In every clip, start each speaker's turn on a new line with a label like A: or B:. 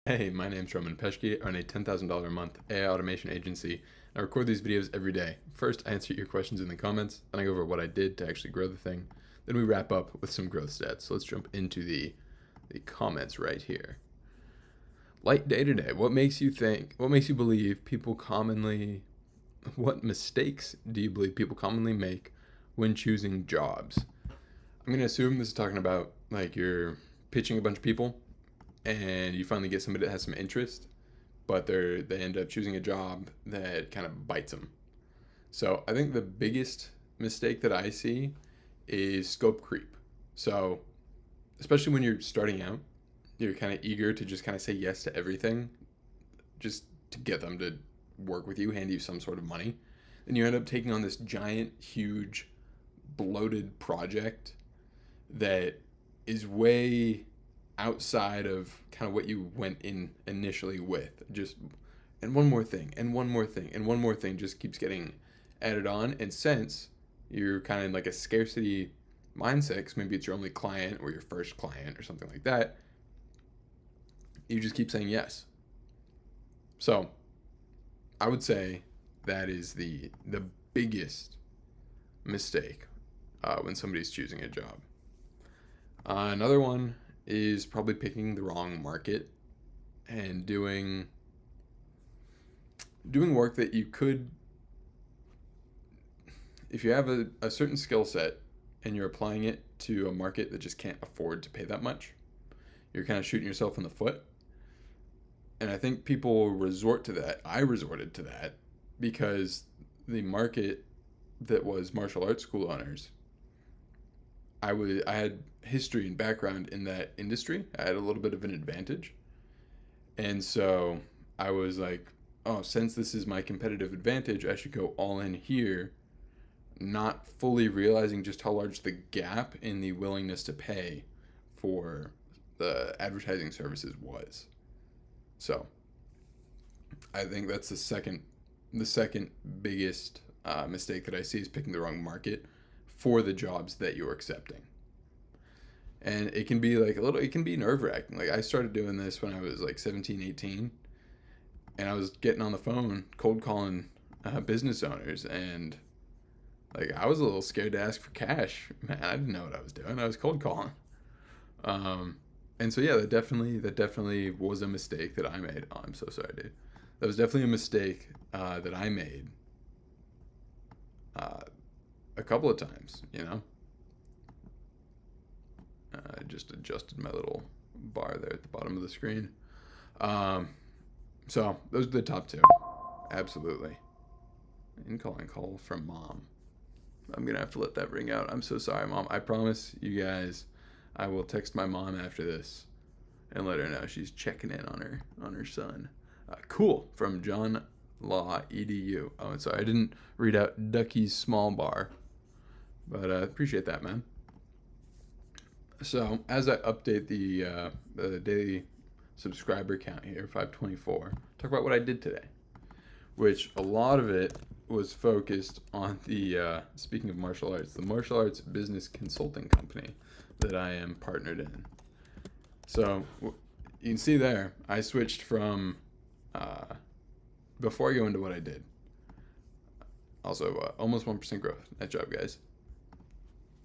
A: Hey, my name's Roman Peshke. I run a $10,000 a month AI automation agency. I record these videos every day. First, I answer your questions in the comments, then I go over what I did to actually grow the thing. Then we wrap up with some growth stats. So let's jump into the comments right here. Light day to day. What makes you believe people commonly, what mistakes do you believe people commonly make when choosing jobs? I'm going to assume this is talking about like you're pitching a bunch of people and you finally get somebody that has some interest, but they end up choosing a job that kind of bites them. So I think the biggest mistake that I see is scope creep. So especially when you're starting out, you're kind of eager to just kind of say yes to everything, just to get them to work with you, hand you some sort of money. And you end up taking on this giant, huge, bloated project that is way outside of kind of what you went in initially with. Just and one more thing, and one more thing, and one more thing just keeps getting added on. And since you're kind of in like a scarcity mindset, because maybe it's your only client or your first client or something like that, you just keep saying yes. So I would say that is the biggest mistake when somebody's choosing a job. Another one is probably picking the wrong market and doing work that you could, if you have a certain skill set and you're applying it to a market that just can't afford to pay that much, you're kind of shooting yourself in the foot. And I think people resort to that. I resorted to that because the market that was martial arts school owners, I had history and background in that industry. I had a little bit of an advantage. And so I was like, oh, since this is my competitive advantage, I should go all in here, not fully realizing just how large the gap in the willingness to pay for the advertising services was. So I think that's the second biggest mistake that I see is picking the wrong market for the jobs that you're accepting. And it can be like it can be nerve wracking. Like I started doing this when I was like 17, 18, and I was getting on the phone cold calling business owners, and like I was a little scared to ask for cash. Man, I didn't know what I was doing. I was cold calling. Um, and so yeah, that definitely was a mistake that I made. Oh, I'm so sorry, dude. That was definitely a mistake that I made uh, a couple of times. I just adjusted my little bar there at the bottom of the screen. Um, so those are the top two. Absolutely. Incoming call from mom. I'm gonna have to let that ring out. I'm so sorry, mom. I promise you guys, I will text my mom after this and let her know she's checking in on her son. Cool from John Law Edu. Oh, and sorry, I didn't read out Ducky's small bar, but appreciate that, man. So as I update the daily subscriber count here, 524, talk about what I did today, which a lot of it was focused on speaking of martial arts, the martial arts business consulting company that I am partnered in. So you can see there, I switched from, before I go into what I did, also almost 1% growth. Nice job, guys.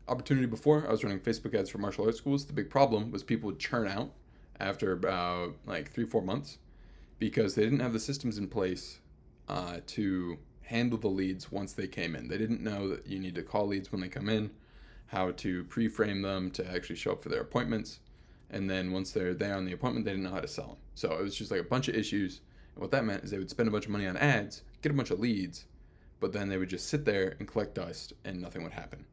A: Opportunity before, I was running Facebook ads for martial arts schools. The big problem was people would churn out after about like 3-4 months because they didn't have the systems in place to handle the leads once they came in. They didn't know that you need to call leads when they come in, how to pre-frame them to actually show up for their appointments, and then once they're there on the appointment, they didn't know how to sell them. So it was just like a bunch of issues. And what that meant is they would spend a bunch of money on ads, get a bunch of leads, but then they would just sit there and collect dust and nothing would happen.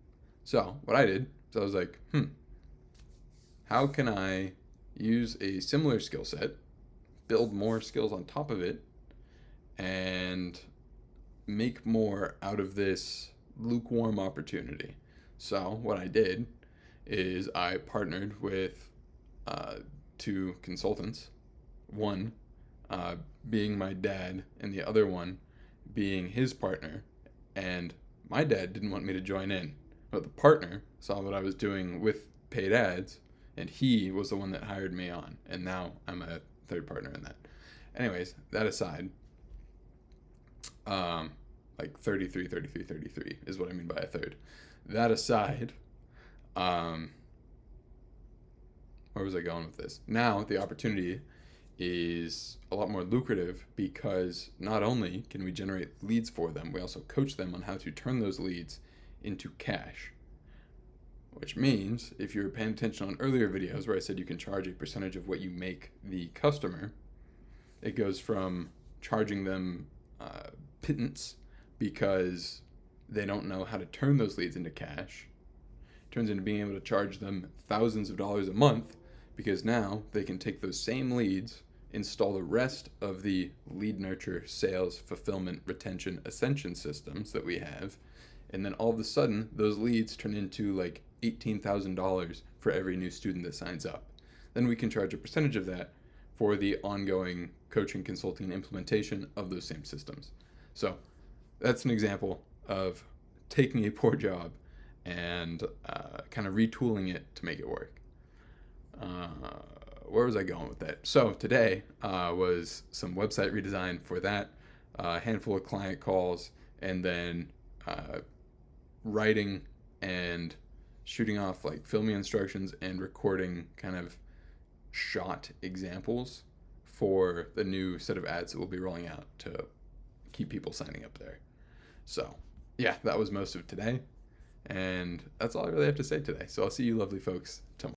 A: So what I did is I was like, how can I use a similar skill set, build more skills on top of it, and make more out of this lukewarm opportunity? So what I did is I partnered with two consultants, one being my dad and the other one being his partner. And my dad didn't want me to join in, but the partner saw what I was doing with paid ads, and he was the one that hired me on. And now I'm a third partner in that. Anyways, that aside, like 33, 33, 33 is what I mean by a third. That aside, where was I going with this? Now the opportunity is a lot more lucrative because not only can we generate leads for them, we also coach them on how to turn those leads into cash. Which means if you were paying attention on earlier videos where I said you can charge a percentage of what you make the customer, it goes from charging them pittance because they don't know how to turn those leads into cash, turns into being able to charge them thousands of dollars a month because now they can take those same leads, install the rest of the lead nurture, sales, fulfillment, retention, ascension systems that we have, and then all of a sudden those leads turn into like $18,000 for every new student that signs up. Then we can charge a percentage of that for the ongoing coaching, consulting, and implementation of those same systems. So that's an example of taking a poor job and kind of retooling it to make it work. Where was I going with that? So today was some website redesign for that, a handful of client calls, and then writing and shooting off like filming instructions and recording kind of shot examples for the new set of ads that we'll be rolling out to keep people signing up there. So yeah, that was most of today, and that's all I really have to say today. So I'll see you lovely folks tomorrow.